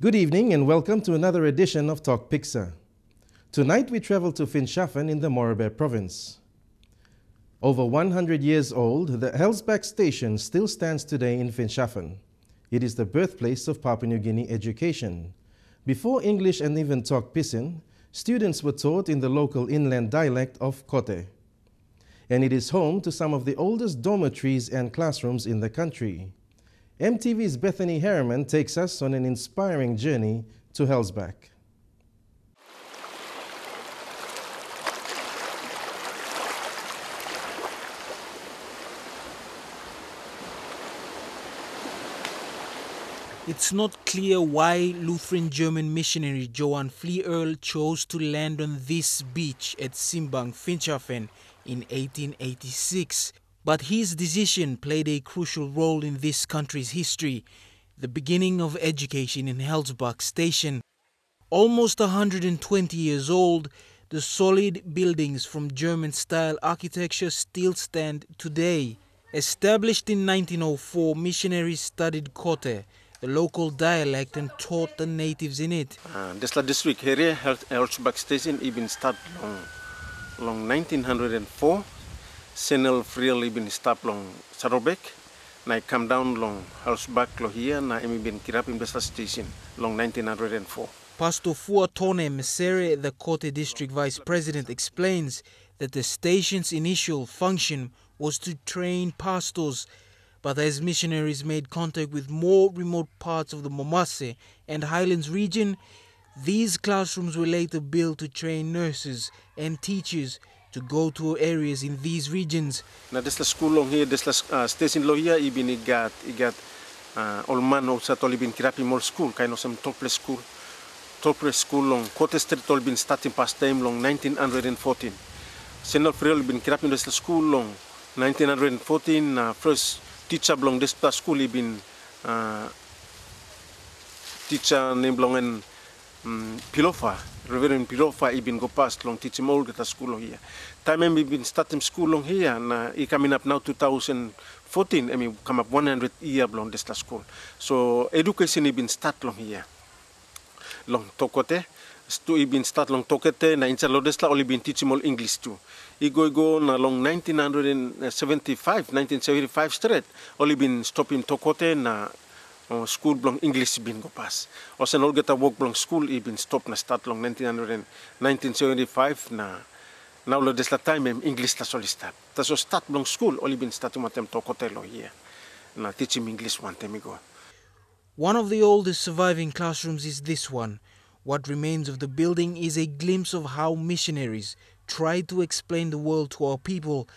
Good evening and welcome to another edition of Tok Piksa. Tonight we travel to Finchafen in the Morobe Province. Over 100 years old, the Heldsbach station still stands today in Finchafen. It is the birthplace of Papua New Guinea education. Before English and even Tok Pisin, students were taught in the local inland dialect of Kote. And it is home to some of the oldest dormitories and classrooms in the country. MTV's Bethany Harriman takes us on an inspiring journey to Heldsbach. It's not clear why Lutheran German missionary Johann Earl chose to land on this beach at Simbang, Finchafen in 1886. But his decision played a crucial role in this country's history, the beginning of education in Heldsbach Station. Almost 120 years old, the solid buildings from German-style architecture still stand today. Established in 1904, missionaries studied Kote, the local dialect, and taught the natives in it. This district area, Heldsbach Station, even started long 1904. Senel Friel ibin stop long Sarobek, na come down long Heldsbach lo here, na imi bin kirap in Besta Station long 1904. Pastor Fuatone Mesere, the Kote District Vice President, explains that the station's initial function was to train pastors, but as missionaries made contact with more remote parts of the Momase and Highlands region, these classrooms were later built to train nurses and teachers to go to areas in these regions. Na this school long here, this station lo here, ibin igat olman o sa tolibin kirapi more school, kaino some top school long Kote Street tolibin starting past time long 1914. Senel Friel ibin kirapi this school long 1914. First teacher long this school ibin teacher named long and Pilofa, Reverend Pilofa ibin go past long teaching all the school here. Time I been starting school long here, na I coming up now 2014. I mean come up 100 year long this school. So education ibin start long here. Long Tokote, stu ibin start long Tokote na incha lo desla only been teaching all English too. I go na long 1975 straight. Only been stopping Tokote na school belong English bin go pass. O sen all get a work belong school ibin stop na start long 1975 na now lo desla time English ta soli start. Ta so start belong school only been start matem Tokote lo here. Na teach him English one time ago. One of the oldest surviving classrooms is this one. What remains of the building is a glimpse of how missionaries tried to explain the world to our people.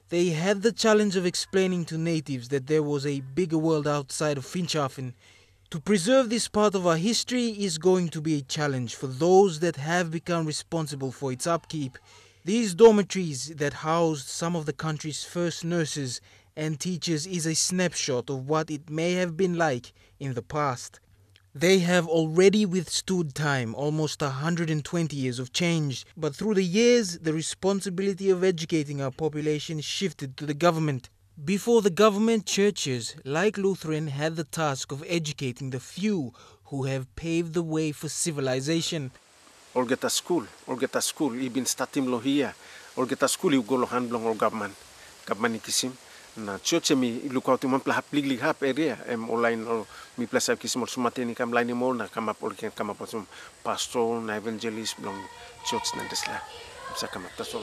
They had the challenge of explaining to natives that there was a bigger world outside of Finchafen. To preserve this part of our history is going to be a challenge for those that have become responsible for its upkeep. These dormitories that housed some of the country's first nurses and teachers is a snapshot of what it may have been like in the past. They have already withstood time, almost 120 years of change, but through the years, the responsibility of educating our population shifted to the government. Before the government, churches, like Lutheran, had the task of educating the few who have paved the way for civilization. Or get a school, ibin starting lo here. Or get a school, you go lo hand long or government ikisim. Na church mi lukaw ti man plahap liglig hap area online or mi plasa kisimol sumateni kam line mo na kam up or kam up some pastor na evangelist long church na desla sa kam up tasol.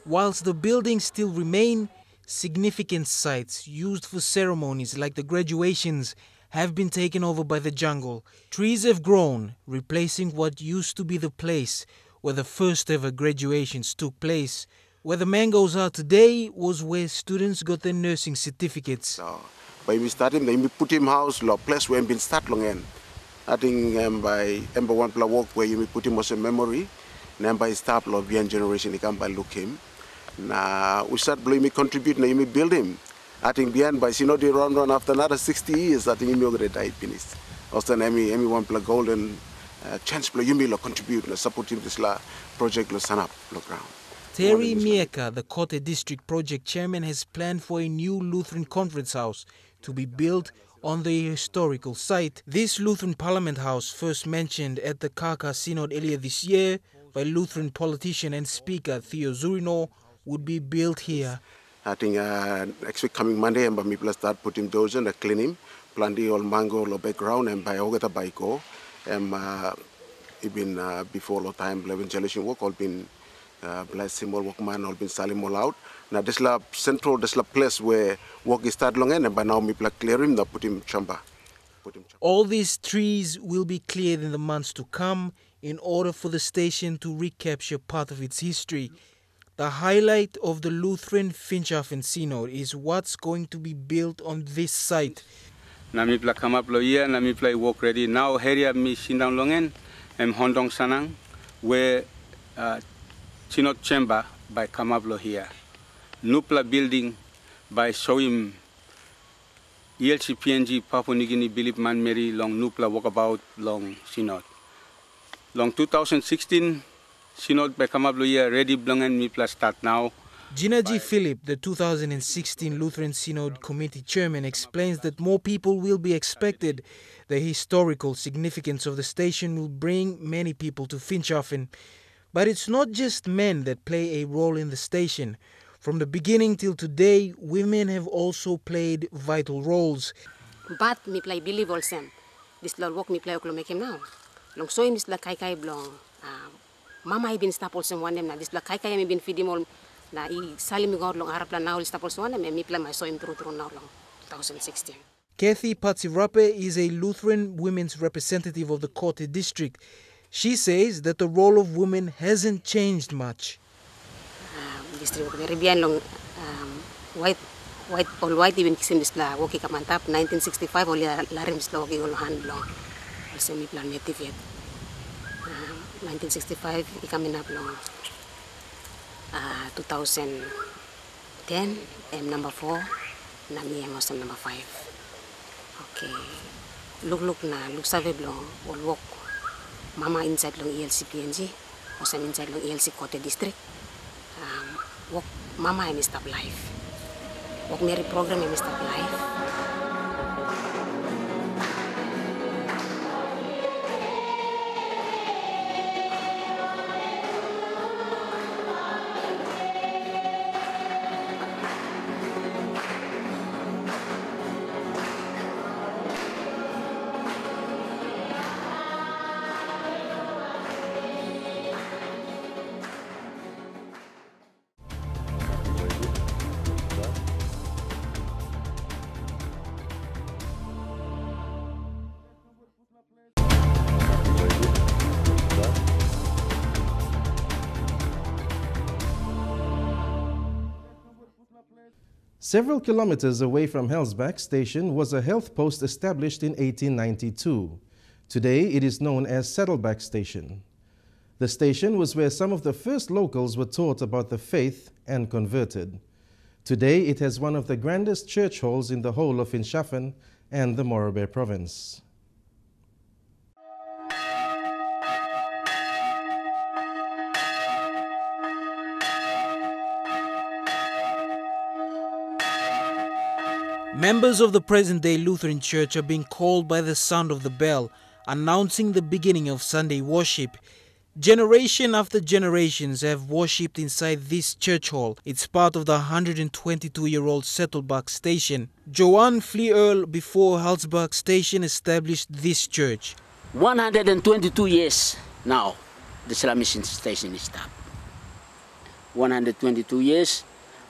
Whilst the buildings still remain, significant sites used for ceremonies like the graduations have been taken over by the jungle. Trees have grown, replacing what used to be the place where the first ever graduations took place. Where the mangoes are today was where students got their nursing certificates. By we starting, they put him house, la place where been start long end. I think by one pla work where you put him was a memory. By start lo beyond generation, he come by look him. Na we start blowing me contribute na you build him. I think behind by Sinodi run after another 60 years, I think Imi already died finished. Also, Emi one play golden chance play Imi lo contribute lo supporting this la project lo stand up lo ground. Terry Mieka, the Kote District Project Chairman, has planned for a new Lutheran Conference House to be built on the historical site. This Lutheran Parliament House, first mentioned at the Kaka Synod earlier this year by Lutheran politician and speaker Theo Zurino, would be built here. I think next week coming Monday, and people start putting those and clean him, plant the old mango lo background and by Ogata Baiko. Even before the time evangelization work, all been blessed him all workman, all been selling all out. Now this la central, this la place where work is start long and by now people clear him, now put him chamber. All these trees will be cleared in the months to come in order for the station to recapture part of its history. The highlight of the Lutheran Finchafen Synod is what's going to be built on this site. Nami pla come up lo year, nami pla work ready now. Heria mi sindang longen, hondong sanang, where Synod chamber by come up lo here. Nupla building by showing ELCPNG Papua New Guinea Bilip Man Mary long Nupla walkabout long Synod. Long 2016 Synod by come up lo year ready blongen mi pla start now. Gina G. Philip, the 2016 Lutheran Synod Committee Chairman, explains that more people will be expected. The historical significance of the station will bring many people to Finchafen. But it's not just men that play a role in the station. From the beginning till today, women have also played vital roles. But me play Billy Volsem. This lol work me play oklo make him now. Long so in this la kai kai blong. Mama I been stop also one them na this la kai kai me been feed him all na I sali me god long harap la now stop also one them me play my so him through now long 2016. Kathy Patsirape is a Lutheran women's representative of the Kote district. She says that the role of women hasn't changed much. District Caribbean long white all white even kisim this la woki kamantap 1965 oli la rim slow woki all hand long. Also me plan native yet. 1965 ikamin up long 2010 number 4 nami am number 5. Okay, look sabe long all walk mama inside long ELCPNG also inside long ELC Kote district walk mama am stop life walk Mary program am stop life. Several kilometers away from Heldsbach station was a health post established in 1892. Today it is known as Saddleback Station. The station was where some of the first locals were taught about the faith and converted. Today it has one of the grandest church halls in the whole of Finchafen and the Morobe Province. Members of the present-day Lutheran Church are being called by the sound of the bell, announcing the beginning of Sunday worship. Generation after generations have worshipped inside this church hall. It's part of the 122-year-old Heldsbach station. Joanne Flieerl before Heldsbach station established this church. 122 years now, the Salvation station is stopped. 122 years,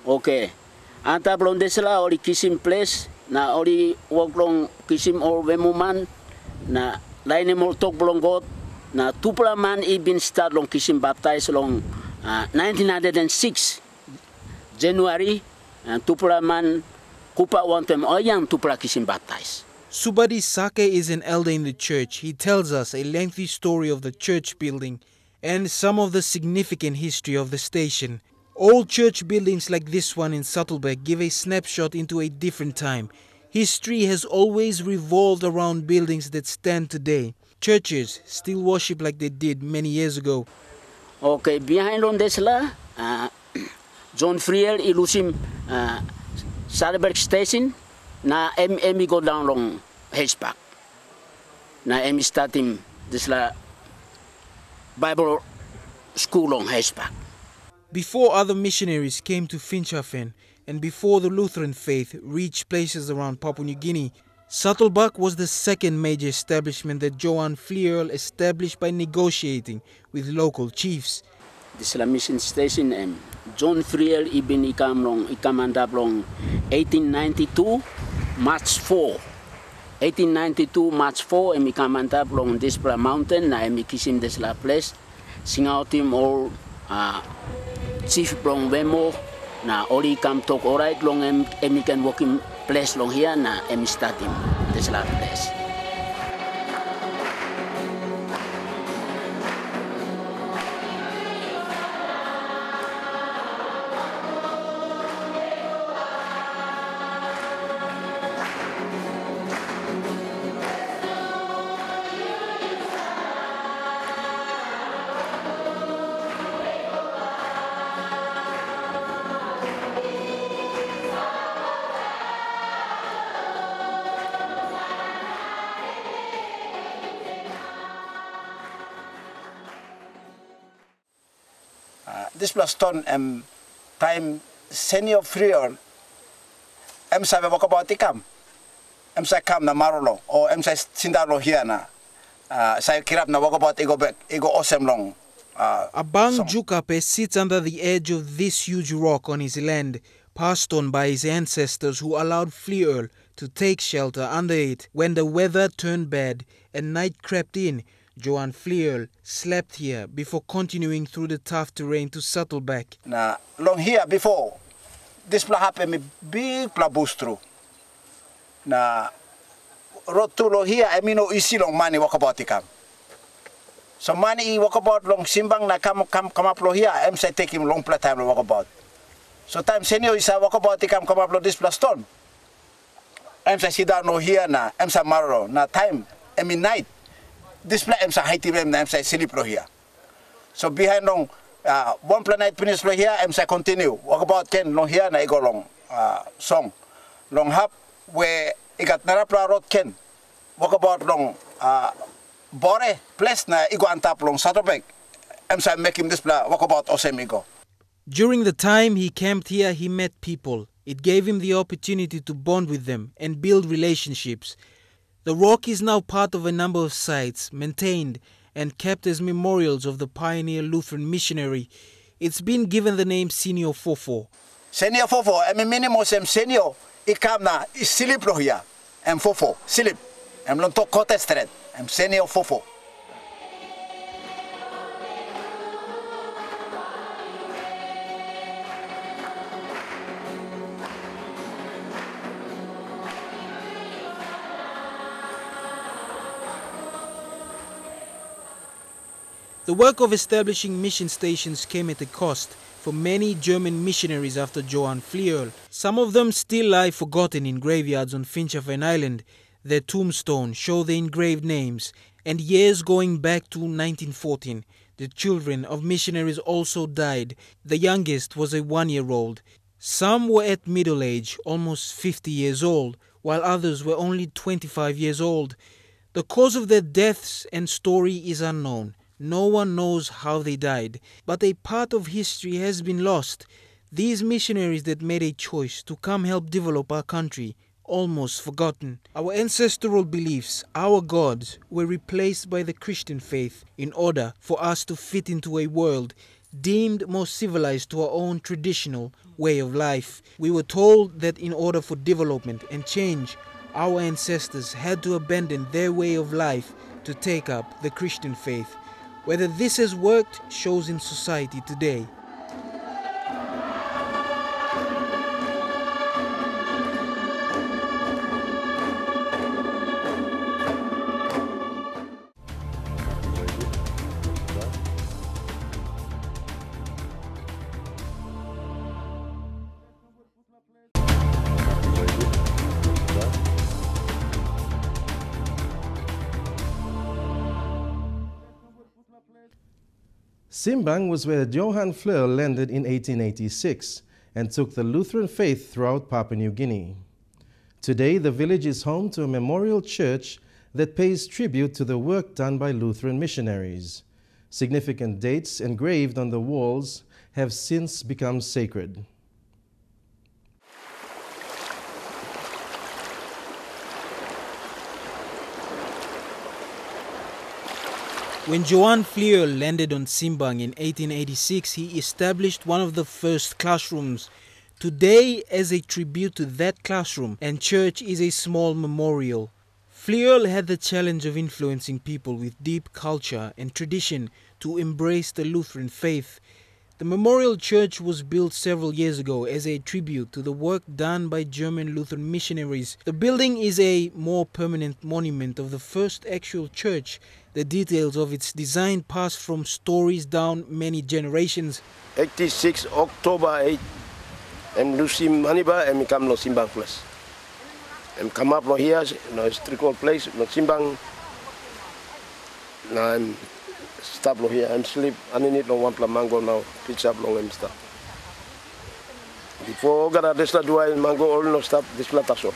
okay. Anta blon desla ori kisim place na ori woklong kisim or vemuman na lain mo tok blong god na tupla man ibin start long kisim baptized long 1906 January and tupla man kupa wantem oyang tupla kisim baptized. Subadi Sake is an elder in the church. He tells us a lengthy story of the church building and some of the significant history of the station. Old church buildings like this one in Saddleback give a snapshot into a different time. History has always revolved around buildings that stand today. Churches still worship like they did many years ago. Okay, behind on this John Friel ilusim Saddleback Station na emi go down long Heldsbach. Na emi start him this Bible school long Heldsbach. Before other missionaries came to Finchafen and before the Lutheran faith reached places around Papua New Guinea, Saddleback was the second major establishment that Johan Flierl established by negotiating with local chiefs. This mission station John Friel ibin ikamandap long 1892 March 4. 1892 March 4 emi ikamandap long this mountain na emi kisim this place. Singautim all chief long Wemo na ori kam talk alright long emi can walking place long here na emi starting this place. This plaston time senior freer sa wakabati kam sa kam na marolo o sa sindalo hiana sa kirap na wakabati igo osem long. Abang Jukape sits under the edge of this huge rock on his land, passed on by his ancestors who allowed Flierl to take shelter under it. When the weather turned bad and night crept in, Johan Flierl slept here before continuing through the tough terrain to Saddleback. Na long here before, this pla happen me big pla bustru. Na rotulo here I mean no isi long mani wakabati kam. So mani I wakabat long simbang na come up lo here say take him long pla time lo wakabat. So time senior isa wakabati kam come up lo this pla stone. Say sida no here na say marro na time I mean night. This place sa Haiti na sa silip lo here. So behind long one planet finish lo here sa continue. Walk about ken long here na igo long song. Long hap where igat narapla road ken. Walk about long bore place na igo antap long Saddleback. Sa make him this place walk about osemigo. During the time he camped here, he met people. It gave him the opportunity to bond with them and build relationships. The rock is now part of a number of sites, maintained and kept as memorials of the pioneer Lutheran missionary. It's been given the name Senior Fofo. Senior Fofo, minimum senior, ikam na silip lo here. Fofo, silip. Lontok kote street. Senior Fofo. The work of establishing mission stations came at a cost for many German missionaries after Johan Flierl. Some of them still lie forgotten in graveyards on Finchafen Island. Their tombstones show the engraved names, and years going back to 1914, the children of missionaries also died. The youngest was a 1-year-old. Some were at middle age, almost 50 years old, while others were only 25 years old. The cause of their deaths and story is unknown. No one knows how they died, but a part of history has been lost. These missionaries that made a choice to come help develop our country, almost forgotten. Our ancestral beliefs, our gods, were replaced by the Christian faith in order for us to fit into a world deemed more civilized to our own traditional way of life. We were told that in order for development and change, our ancestors had to abandon their way of life to take up the Christian faith. Whether this has worked shows in society today. Simbang was where Johann Fleur landed in 1886 and took the Lutheran faith throughout Papua New Guinea. Today, the village is home to a memorial church that pays tribute to the work done by Lutheran missionaries. Significant dates engraved on the walls have since become sacred. When Johann Fleur landed on Simbang in 1886, he established one of the first classrooms. Today, as a tribute to that classroom and church, is a small memorial. Fleur had the challenge of influencing people with deep culture and tradition to embrace the Lutheran faith. The memorial church was built several years ago as a tribute to the work done by German Lutheran missionaries. The building is a more permanent monument of the first actual church. The details of its design pass from stories down many generations. 86 October 8, em Lusim Maniba, em come no Simbang place. Em come up no here, no historical place, no Simbang. Now I'm stop lo here, I'm sleep, and in it no one mango now, pitch up long em stop. Before gara desla dua mango all no stop this plataso.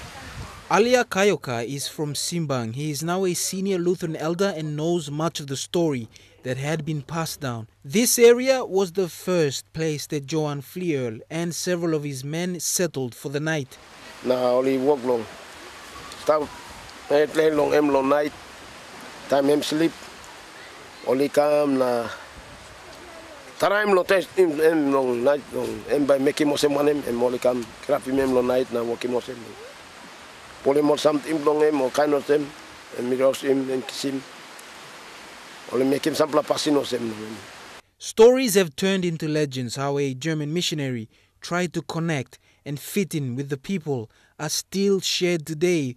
Alia Kayoka is from Simbang. He is now a senior Lutheran elder and knows much of the story that had been passed down. This area was the first place that Johann Fleur and several of his men settled for the night. Now only walk long. Stop, play long em long night. Time em sleep. Only come na. Time lo test em long night long. Em by making mosem one em only come crappy em long night na walking mosem. Polymer something long em or kind of them, and mirrors him and kiss him. Only make him some pasinos him. Stories have turned into legends how a German missionary tried to connect and fit in with the people are still shared today.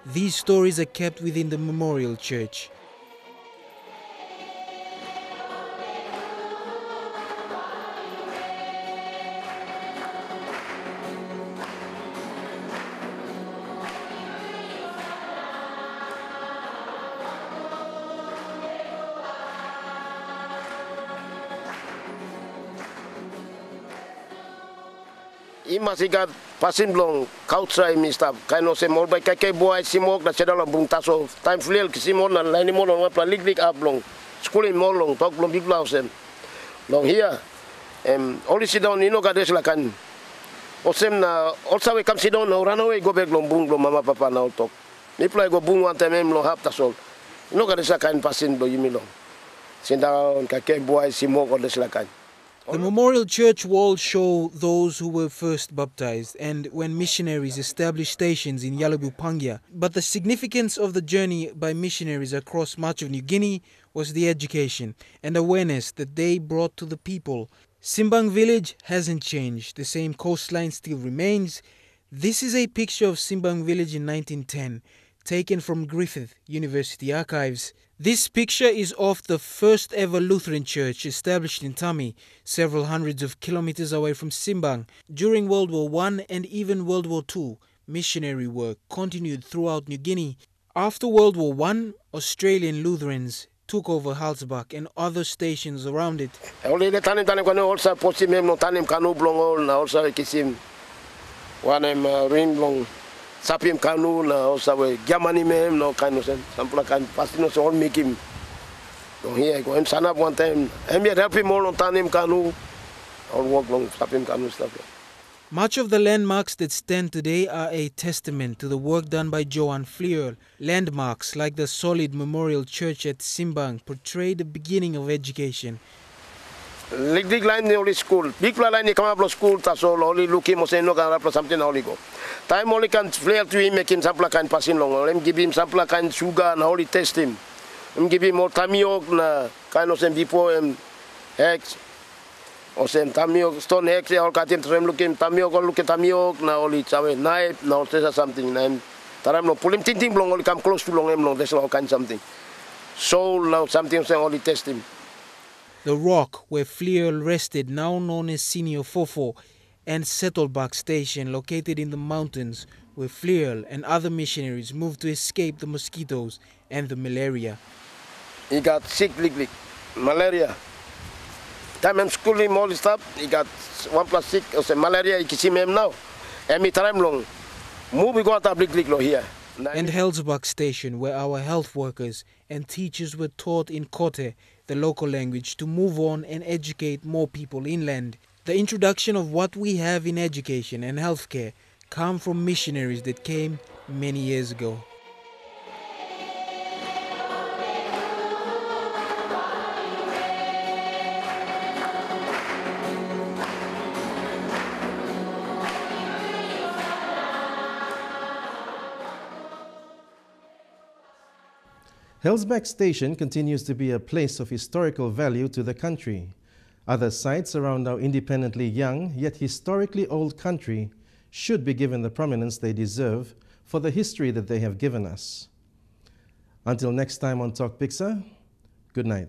These stories are kept within the memorial church. Masih kat pasin blong kautsai mi stap kaino se mol by kake boy simok da chedala bung taso time fliel kisimon na laini mon on pla lig up long school in molong tok blong big blausen long here only sit down ino gades la kan osem na also we come sit down no run away go back long bung blong mama papa na tok mi play go bung one time long hap tasol ino gades la kan pasin do yimi long sit down kake boy simok gades la kan. The memorial church walls show those who were first baptized and when missionaries established stations in Yalabu Pangia. But the significance of the journey by missionaries across much of New Guinea was the education and awareness that they brought to the people. Simbang village hasn't changed. The same coastline still remains. This is a picture of Simbang village in 1910, taken from Griffith University archives. This picture is of the first ever Lutheran church established in Tami, several hundreds of kilometers away from Simbang. During World War I and even World War II, missionary work continued throughout New Guinea. After World War I, Australian Lutherans took over Heldsbach and other stations around it. Sapim kanu na osawe Germany mem no kind of sampla kan pasino so all make him long here go em sana one time em help him all on tanim kanu all work long sapim kanu stuff. Much of the landmarks that stand today are a testament to the work done by Johann Fleur. Landmarks like the solid memorial church at Simbang portray the beginning of education. Big line only school. Big line come up school taso only looking mo say no can up something only go. Time only can flare to him make him sample kind passing long. Let him give him sample kind sugar and only test him. Give him more tamiok na kind of some before him eggs. Or some tamiok stone eggs all cut him to him look him tamiok or look at tamiok na only sawe knife na or something na him. Taram no pull him tinting long only come close to long him long. There's all kind something. So now something say only test him. The rock where Fleur rested, now known as Senior Fofo, and Settlebach Station, located in the mountains, where Fleur and other missionaries moved to escape the mosquitoes and the malaria. He got sick, malaria. Time I'm schooling all this stuff, he got 1+6, or say malaria, he see him now. And me time long. Move we go to Blik here. And Heldsbach station, where our health workers and teachers were taught in Kote, the local language, to move on and educate more people inland. The introduction of what we have in education and healthcare come from missionaries that came many years ago. Heldsbach Station continues to be a place of historical value to the country. Other sites around our independently young yet historically old country should be given the prominence they deserve for the history that they have given us. Until next time on Tok Piksa, good night.